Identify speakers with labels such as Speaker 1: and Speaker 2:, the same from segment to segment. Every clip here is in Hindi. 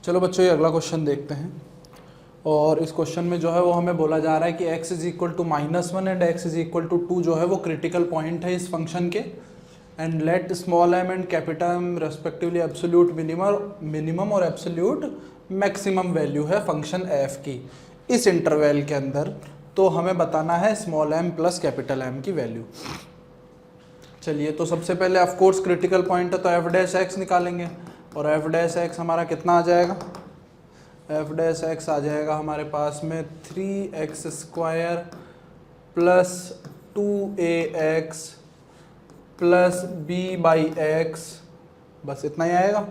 Speaker 1: चलो बच्चों, ये अगला क्वेश्चन देखते हैं। और इस क्वेश्चन में जो है वो हमें बोला जा रहा है कि x is equal to -1 and x is equal to 2 जो है वो क्रिटिकल पॉइंट है इस फंक्शन के। And let small m and capital m respectively absolute minimum और एब्सोल्यूट मैक्सिमम वैल्यू है फंक्शन f की इस इंटरवल के अंदर। तो हमें बताना है small m plus capital M की वैल्यू। चलिए, तो सबसे पहले ऑफ कोर्स क्रिटिकल पॉइंट है तो f डैश x निकालेंगे। और f डैश x हमारा कितना आ जाएगा? f डैश x आ जाएगा हमारे पास में 3x² plus 2ax plus b/x, बस इतना ही आएगा।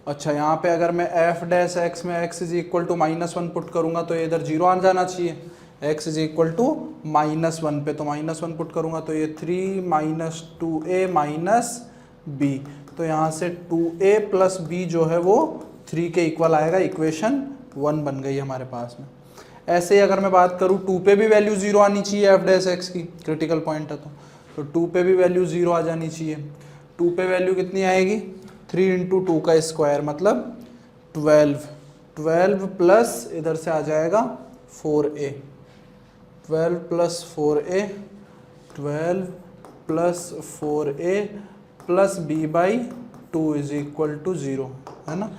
Speaker 1: अच्छा, यहाँ पे अगर मैं f डैश x में x is equal to -1 put करूँगा तो ये इधर 0 आ जाना चाहिए। x इज इक्वल टू -1 पे तो -1 पुट करूँगा तो ये 3 माइनस 2a माइनस b, तो यहाँ से 2a प्लस b जो है वो 3 के इक्वल आएगा। इक्वेशन 1 बन गई हमारे पास में। ऐसे ही अगर मैं बात करूँ 2 पे भी वैल्यू 0 आनी चाहिए f डैश x की, क्रिटिकल पॉइंट है तो 2 पे भी वैल्यू 0 आ जानी चाहिए। 2 पे वैल्यू कितनी आएगी? 3 इंटू 2 का स्क्वायर मतलब 12 प्लस इधर से आ जाएगा 4a, 12 plus 4a, 12 plus 4a plus b/2 is equal to 0, है ना।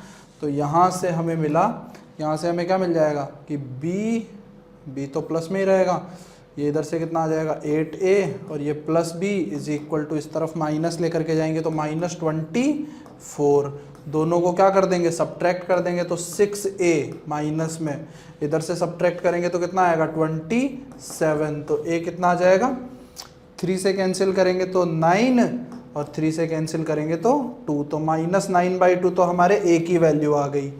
Speaker 1: तो यहाँ से हमें मिला, यहाँ से हमें क्या मिल जाएगा कि b तो प्लस में ही रहेगा, ये इधर से कितना आ जाएगा 8a और ये plus b is equal to इस तरफ माइनस लेकर के जाएंगे तो -24। दोनों को क्या कर देंगे? सब्ट्रैक्ट कर देंगे तो 6a माइनस में इधर से सब्ट्रैक्ट करेंगे तो कितना आएगा 27। तो a कितना आ जाएगा? 3 से कैंसिल करेंगे तो 9 और 3 से कैंसिल करेंगे तो 2, तो -9/2 तो हमारे a की वैल्यू आ गई।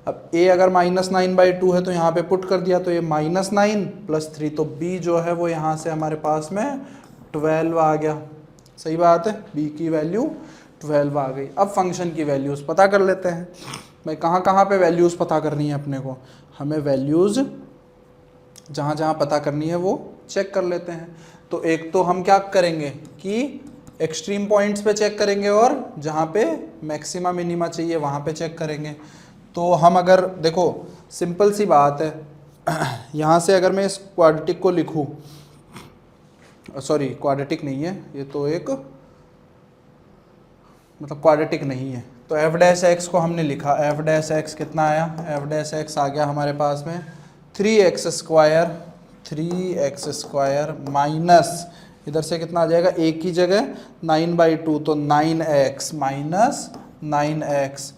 Speaker 1: अब a अगर -9/2 है तो यहाँ पे पुट कर दिया तो ये -9 प्लस 3, तो b जो है वो यहाँ से हमारे पास में 12 आ गया। सही बात है, b की वैल्यू 12 आ गई। अब फंक्शन की वैल्यूज़ पता कर लेते हैं। भाई कहाँ पे वैल्यूज़ पता करनी है अपने को? हमें वैल्यूज़ जहाँ पता करनी है वो चेक कर लेते हैं। तो एक तो हम क्या करेंगे कि एक्सट्रीम पॉइंट्स पे चेक करेंगे और जहाँ पे मैक्सिमा मिनिमा चाहिए वहाँ पे चेक करेंगे। तो हम अगर देखो, सिंपल सी बात है, यहाँ से अगर मैं इस क्वाड्रेटिक को लिखूँ, सॉरी क्वाड्रेटिक नहीं है ये तो एक मतलब क्वाड्रेटिक नहीं है, तो f डैश x को हमने लिखा, f डैश x कितना आया? f डैश x आ गया हमारे पास में 3x² माइनस इधर से कितना आ जाएगा a की जगह 9/2 तो 9x माइनस 9x,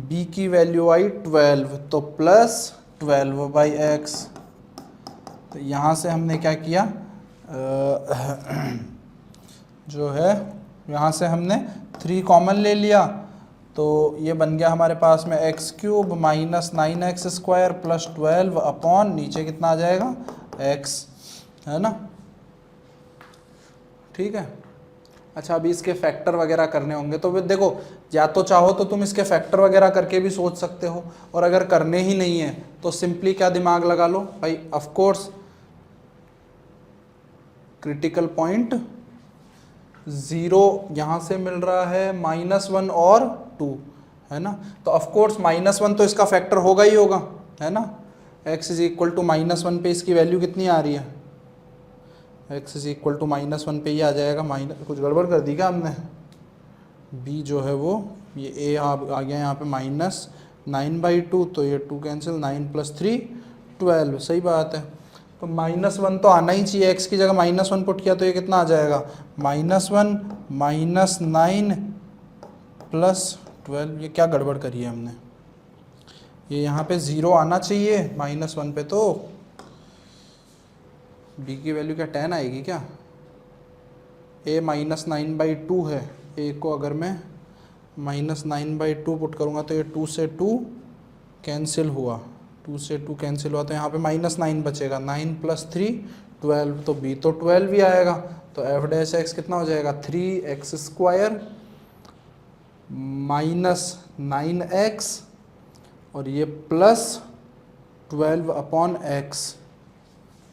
Speaker 1: b की वैल्यू आई 12 तो प्लस 12/x। तो यहाँ से हमने क्या किया जो है यहाँ से हमने 3 कॉमन ले लिया तो ये बन गया हमारे पास में x³ minus 9x² plus 12 upon नीचे कितना आ जाएगा x, है ना। ठीक है। अच्छा, अभी इसके फैक्टर वगैरह करने होंगे तो फिर देखो, या तो चाहो तो तुम इसके फैक्टर वगैरह करके भी सोच सकते हो, और अगर करने ही नहीं है तो सिंपली क्या दिमाग लगा लो भाई, ऑफ कोर्स क्रिटिकल पॉइंट 0 यहाँ से मिल रहा है -1 और 2, है ना। तो ऑफ कोर्स -1 तो इसका फैक्टर होगा ही होगा, है ना। x इज इक्वल टू -1 पे इसकी वैल्यू कितनी आ रही है? x इज इक्वल टू -1 पे ही आ जाएगा। कुछ गड़बड़ कर दी क्या हमने? b जो है वो ये a आ गया यहाँ पे -9/2 तो ये 2 कैंसिल, 9 प्लस 3 12, सही बात है। तो -1 तो आना ही चाहिए, x की जगह -1 पुट किया तो ये कितना आ जाएगा -1 माइनस 9 प्लस 12। ये क्या गड़बड़ करी है हमने? ये यहाँ पे 0 आना चाहिए -1 पे, तो b की वैल्यू क्या 10 आएगी क्या? a -9/2 है, a को अगर मैं -9/2 पुट करूँगा तो ये 2 से 2 कैंसिल हुआ, 2 से 2 कैंसिल हुआ तो यहाँ पे -9 बचेगा, 9 प्लस 3 12, तो b तो 12 ही आएगा। तो f डैश x कितना हो जाएगा 3x² माइनस 9x और ये प्लस 12 अपॉन x,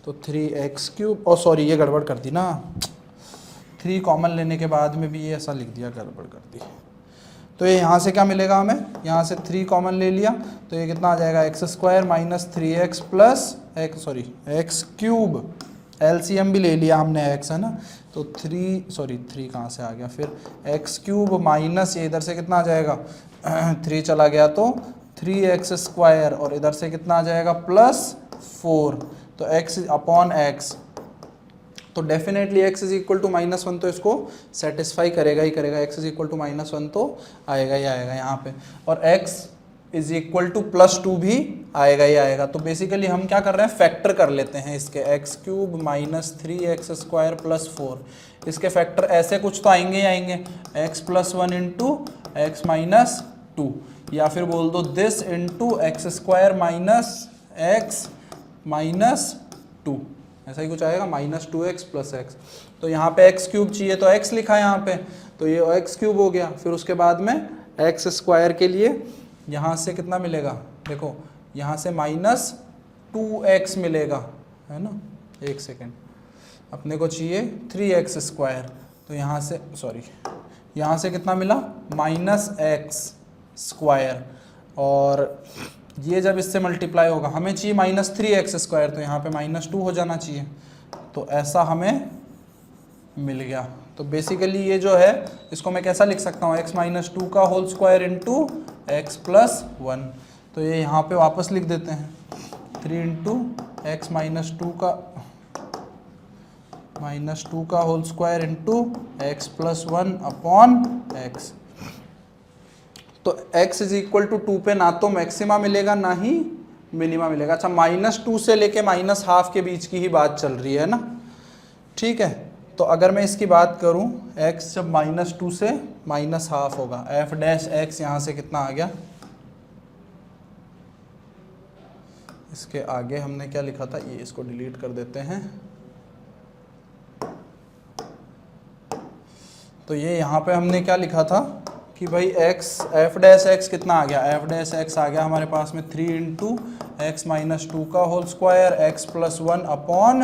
Speaker 1: तो 3x³, और सॉरी ये गड़बड़ कर दी ना, 3 कॉमन लेने के बाद में भी ये ऐसा लिख दिया, गड़बड़ कर दी। तो ये यहाँ से क्या मिलेगा हमें, यहाँ से 3 कॉमन ले लिया तो ये कितना आ जाएगा x square minus 3x plus x cube, LCM भी ले लिया हमने x है ना, तो 3 कहाँ से आ गया फिर, एक्स क्यूब माइनस ये इधर से कितना आ जाएगा 3 चला गया तो 3x स्क्वायर और इधर से कितना आ जाएगा प्लस 4, तो x अपॉन एक्स, तो definitely x is equal to -1 तो इसको सेटिस्फाई करेगा ही करेगा, x इज इक्वल टू -1 तो आएगा ही आएगा यहाँ पे, और x इज इक्वल टू +2 भी आएगा ही आएगा। तो बेसिकली हम क्या कर रहे हैं, फैक्टर कर लेते हैं इसके, x cube minus 3x square plus 4, इसके फैक्टर ऐसे कुछ तो आएंगे ही आएंगे, x plus 1 into x minus 2, या फिर बोल दो this into x square minus x minus 2, ऐसा ही कुछ आएगा, -2x प्लस एक्स। तो यहाँ पे एक्स क्यूब चाहिए तो x लिखा है यहाँ पे, तो ये एक्स क्यूब हो गया। फिर उसके बाद में एक्स स्क्वायर के लिए यहाँ से कितना मिलेगा, देखो यहाँ से -2x मिलेगा, है ना, एक सेकेंड, अपने को चाहिए 3x स्क्वायर, तो यहाँ से यहाँ से कितना मिला -x स्क्वायर, और ये जब इससे मल्टीप्लाई होगा हमें चाहिए -3x स्क्वायर, तो यहाँ पे -2 हो जाना चाहिए, तो ऐसा हमें मिल गया। तो बेसिकली ये जो है इसको मैं कैसा लिख सकता हूँ, x माइनस 2 का whole square into x plus 1, तो ये यहाँ पे वापस लिख देते हैं 3 इंटू एक्स माइनस 2 का whole square into x plus 1 upon x. तो x इज इक्वल टू 2 पे ना तो मैक्सिमा मिलेगा ना ही मिनिमा मिलेगा। अच्छा, -2 से लेके -12 के बीच की ही बात चल रही है ना, ठीक है। तो अगर मैं इसकी बात करूं, x जब -2 से -12 होगा, f डैश x यहाँ से कितना आ गया, इसके आगे हमने क्या लिखा था, ये इसको डिलीट कर देते हैं। तो ये यहाँ पे हमने क्या लिखा था कि भाई एफ डैश एक्स कितना आ गया, एफ डैश एक्स आ गया हमारे पास में 3 इंटू एक्स माइनस 2 का whole square x plus 1 upon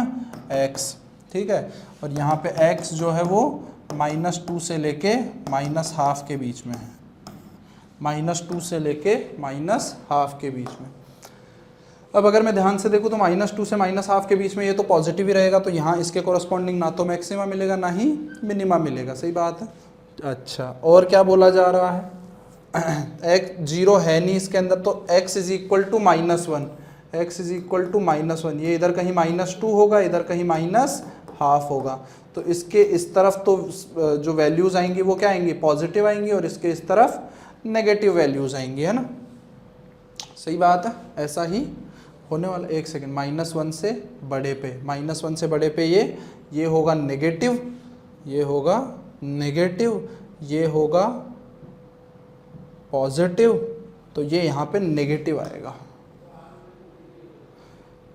Speaker 1: x, ठीक है। और यहाँ पे x जो है वो -2 से लेके -12 के बीच में है, -2 से लेके -12 के बीच में। अब अगर मैं ध्यान से देखूँ तो -2 से -12 के बीच में ये तो पॉजिटिव ही रहेगा, तो यहाँ इसके कोरस्पॉन्डिंग ना तो मैक्सिमा मिलेगा ना ही मिनिमा मिलेगा, सही बात है। अच्छा, और क्या बोला जा रहा है, x 0 है नहीं इसके अंदर, तो x is equal to -1, x is equal to -1, ये इधर कहीं -2 होगा, इधर कहीं -12 होगा, तो इसके इस तरफ तो जो वैल्यूज़ आएंगी वो क्या आएंगी, पॉजिटिव आएंगी, और इसके इस तरफ नेगेटिव वैल्यूज़ आएंगी, है ना, सही बात है, ऐसा ही होने वाला। एक सेकेंड, -1 से बड़े पे, -1 से बड़े पे ये होगा नेगेटिव, ये होगा नेगेटिव, ये होगा पॉजिटिव, तो ये यहाँ पे नेगेटिव आएगा।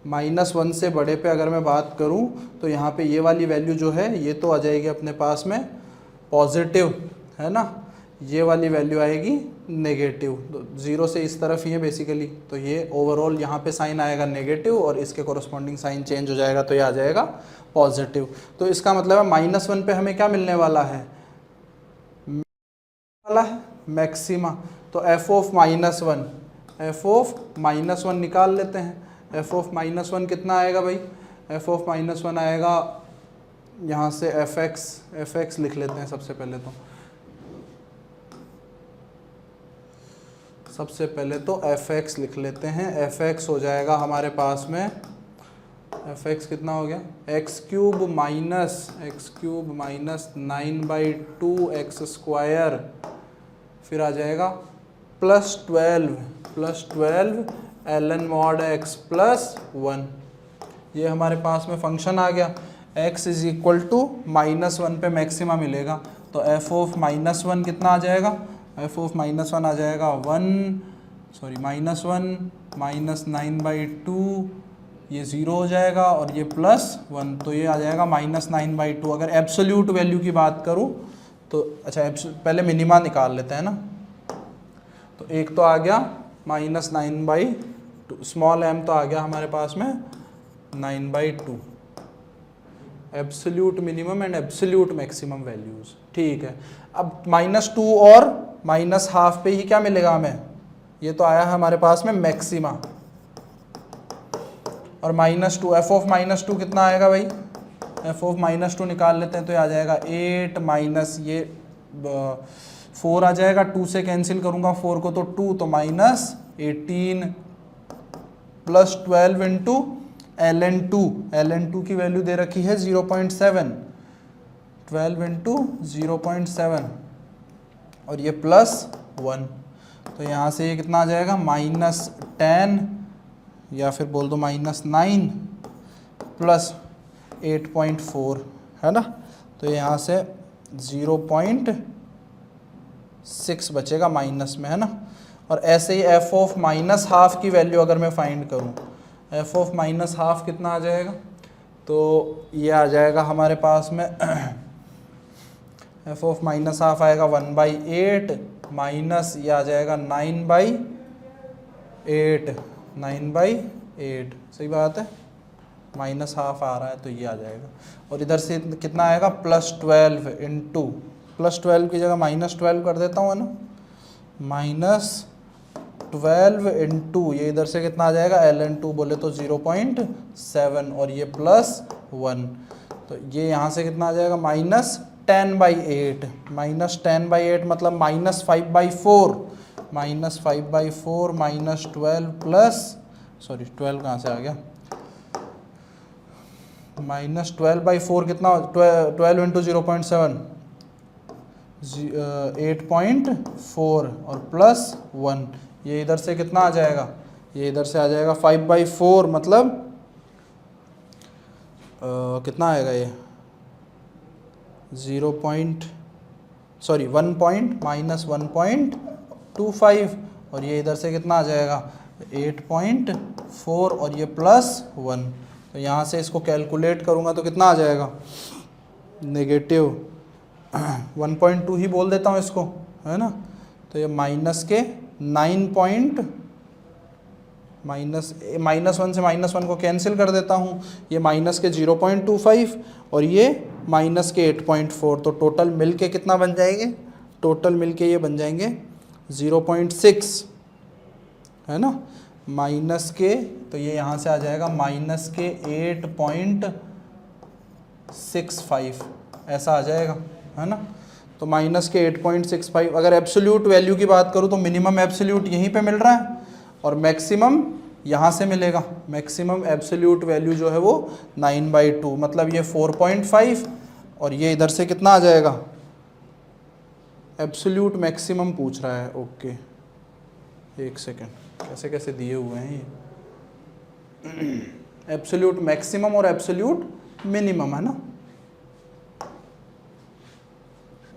Speaker 1: -1 से बड़े पे अगर मैं बात करूँ तो यहाँ पे ये वाली वैल्यू जो है ये तो आ जाएगी अपने पास में पॉजिटिव, है ना, ये वाली वैल्यू आएगी नेगेटिव, तो 0 से इस तरफ ही है बेसिकली, तो ये ओवरऑल यहाँ पे साइन आएगा नेगेटिव और इसके कोरस्पॉन्डिंग साइन चेंज हो जाएगा, तो ये आ जाएगा पॉजिटिव। तो इसका मतलब है -1 पे हमें क्या मिलने वाला है, मैक्सिमा। तो f ऑफ -1 निकाल लेते हैं, f ऑफ -1 कितना आएगा भाई, f ऑफ -1 आएगा यहाँ से fx लिख लेते हैं सबसे पहले तो fx लिख लेते हैं। fx हो जाएगा हमारे पास में, fx कितना हो गया, x cube minus 9/2 x square, फिर आ जाएगा +12 ln mod x प्लस 1, ये हमारे पास में फंक्शन आ गया। x इज इक्वल टू -1 पे मैक्सिमा मिलेगा, तो f ऑफ -1 कितना आ जाएगा, f ऑफ -1 आ जाएगा -1 -9/2, ये 0 हो जाएगा और ये +1, तो ये आ जाएगा -9/2। अगर एब्सोल्यूट वैल्यू की बात करूँ तो अच्छा पहले मिनिमा निकाल लेते हैं ना, तो एक तो आ गया -9/2, स्मॉल m तो आ गया हमारे पास में 9/2, absolute minimum and absolute maximum values, ठीक है। अब -2 और माइनस हाफ पे ही क्या मिलेगा हमें, ये तो आया है हमारे पास में मैक्सिमा, और minus two, F of minus two कितना आएगा भाई, एफ ऑफ माइनस टू निकाल लेते हैं तो ये आ जाएगा 8 माइनस ये 4 आ जाएगा, 2 से कैंसिल करूंगा 4 को तो 2, तो माइनस 18 प्लस 12 इंटू ln2 की वैल्यू दे रखी है 0.7, 12 इंटू 0.7 और ये प्लस 1, तो यहाँ से ये कितना आ जाएगा -10 या फिर बोल दो -9 प्लस 8.4 है ना, तो यहाँ से 0.6 बचेगा माइनस में, है ना। और ऐसे ही एफ ऑफ माइनस हाफ की वैल्यू अगर मैं फाइंड करूँ, एफ ऑफ माइनस हाफ कितना आ जाएगा, तो ये आ जाएगा हमारे पास में एफ ऑफ माइनस हाफ आएगा 1/8 माइनस ये आ जाएगा 9/8, 9/8 सही बात है, माइनस हाफ आ रहा है तो ये आ जाएगा। और इधर से कितना आएगा +12 इंटू, +12 की जगह -12 कर देता हूँ, है ना, -12 इंटू ये इधर से कितना आ जाएगा ln2 बोले तो 0.7 और ये +1, तो ये यहाँ से कितना आ जाएगा -10/8, -10/8 मतलब -5/4, -5/4 -12 प्लस, सॉरी 12 कहाँ से आ गया, -12/4 कितना, 12 इंटू 0.7 8.4 और +1, ये इधर से कितना आ जाएगा, ये इधर से आ जाएगा 5/4 मतलब कितना आएगा ये 1.25 और ये इधर से कितना आ जाएगा 8.4 और ये +1, तो यहाँ से इसको कैलकुलेट करूँगा तो कितना आ जाएगा -1.2 ही बोल देता हूँ इसको, है ना, तो ये माइनस के 9 माइनस -1 से -1 को कैंसिल कर देता हूँ, ये माइनस के 0.25 और ये माइनस के 8.4, तो टोटल मिल के कितना बन जाएंगे, टोटल मिल के ये बन जाएंगे 0.6, है ना, माइनस के, तो ये यहाँ से आ जाएगा माइनस के 8.65 ऐसा आ जाएगा, है ना, तो माइनस के 8.65। अगर एब्सोल्यूट वैल्यू की बात करूँ तो मिनिमम एब्सोल्यूट यहीं पे मिल रहा है और मैक्सिमम यहाँ से मिलेगा, मैक्सिमम एब्सोल्यूट वैल्यू जो है वो 9/2 मतलब ये 4.5 और ये इधर से कितना आ जाएगा, एब्सोल्यूट मैक्सिमम पूछ रहा है, ओके एक सेकेंड, कैसे कैसे दिए हुए हैं ये, एब्सोल्यूट मैक्सिमम और एब्सोल्यूट मिनिमम, है ना।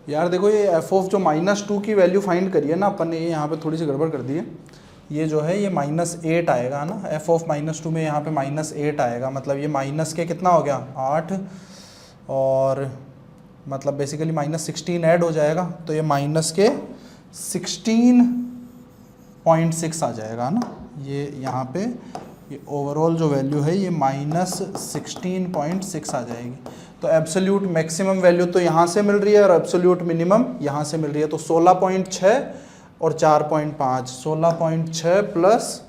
Speaker 1: यार देखो ये एफ ऑफ जो -2 की वैल्यू फाइंड करी है ना अपन ने, ये यहाँ पे थोड़ी सी गड़बड़ कर दी है, ये जो है ये -8 आएगा ना, एफ ऑफ -2 में यहाँ पे -8 आएगा, मतलब ये माइनस के कितना हो गया 8 और मतलब बेसिकली -16 ऐड हो जाएगा, तो ये माइनस के 16.6 आ जाएगा ना, ये यहाँ पे ये ओवरऑल जो वैल्यू है ये -16.6 आ जाएगी। तो एब्सोल्यूट मैक्सिमम वैल्यू तो यहाँ से मिल रही है और एब्सोल्यूट मिनिमम यहाँ से मिल रही है, तो 16.6 और 4.5, 16.6 प्लस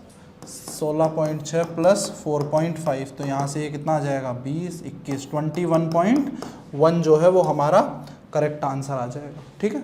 Speaker 1: 4.5, तो यहाँ से ये कितना आ जाएगा 20, 21, 21.1 जो है वो हमारा करेक्ट आंसर आ जाएगा, ठीक है।